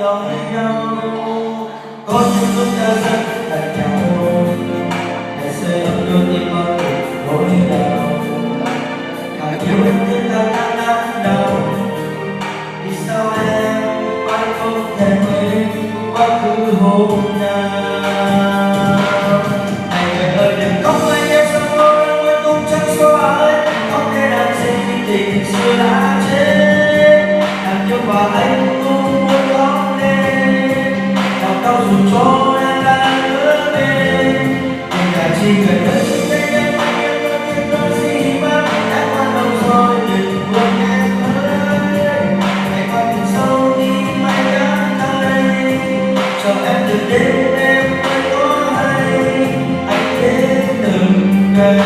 lối nhau. Có những lúc ta rất gần nhau, ngày xưa em luôn đi qua từng nỗi đau. Càng yêu em thêm càng đắng đau, vì sao em mãi không thể quên quá khứ hôm nào. Này người ơi đừng có quên em, sao tôi vẫn cũng chẳng xóa ấy. Không thể làm gì tình xưa đã chết, làm cho bà anh cũng muốn có lên. Đau đau dù cho em đã hứa bên, nhưng cả chỉ cần nói chuyện với em có biết nói gì mà đã qua lâu rồi. Đừng buồn em ơi, ngày qua tình sâu đi mãi nhớ thay, cho em từng đêm em mới có hay anh đến từng ngày.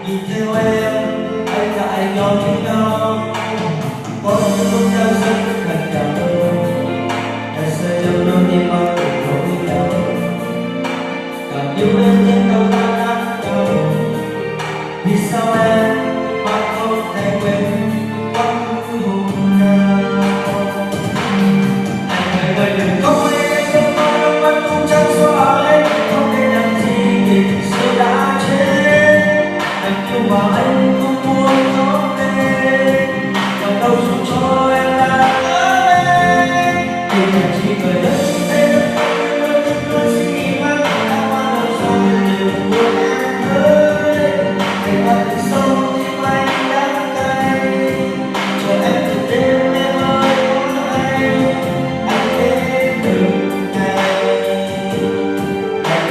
Nhìn theo em, anh lại nói nhau. Có những lúc ta rất gần nhau, ngày xưa em luôn đi qua từng nỗi đau. Càng yêu em thêm càng đắng đau, vì sao em mãi không thể quên quá khứ hôm nào. Anh ơi đừng có quên em, sao tôi vẫn cũng chẳng xóa ấy. Không thể làm gì tình xưa đã chết, nhưng mà anh cũng muốn có lên. Lòng đau dù cho em đã ở bên, thì là chỉ cười đất em không biết nói gì mà đã qua lâu rồi. Đừng buồn em ơi, ngày qua từng sâu tim anh đắng cay, cho em từng đêm em ơi có hay anh đến từng ngày.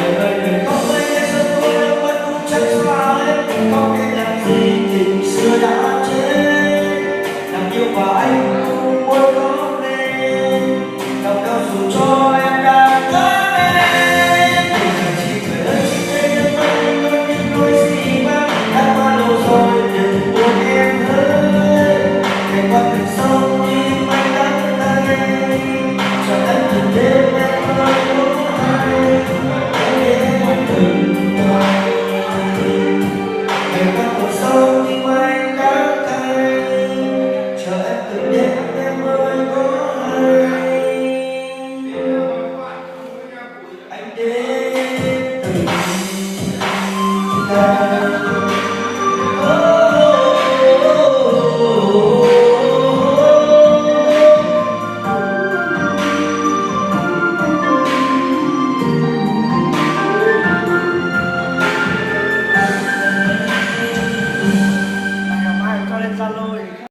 Người ơi đừng có quên em, sao tôi vẫn cũng chẳng xóa hết. Không thể làm gì tình xưa đã chết, làm yêu và anh cũng muốn có lên. Lòng đau dù cho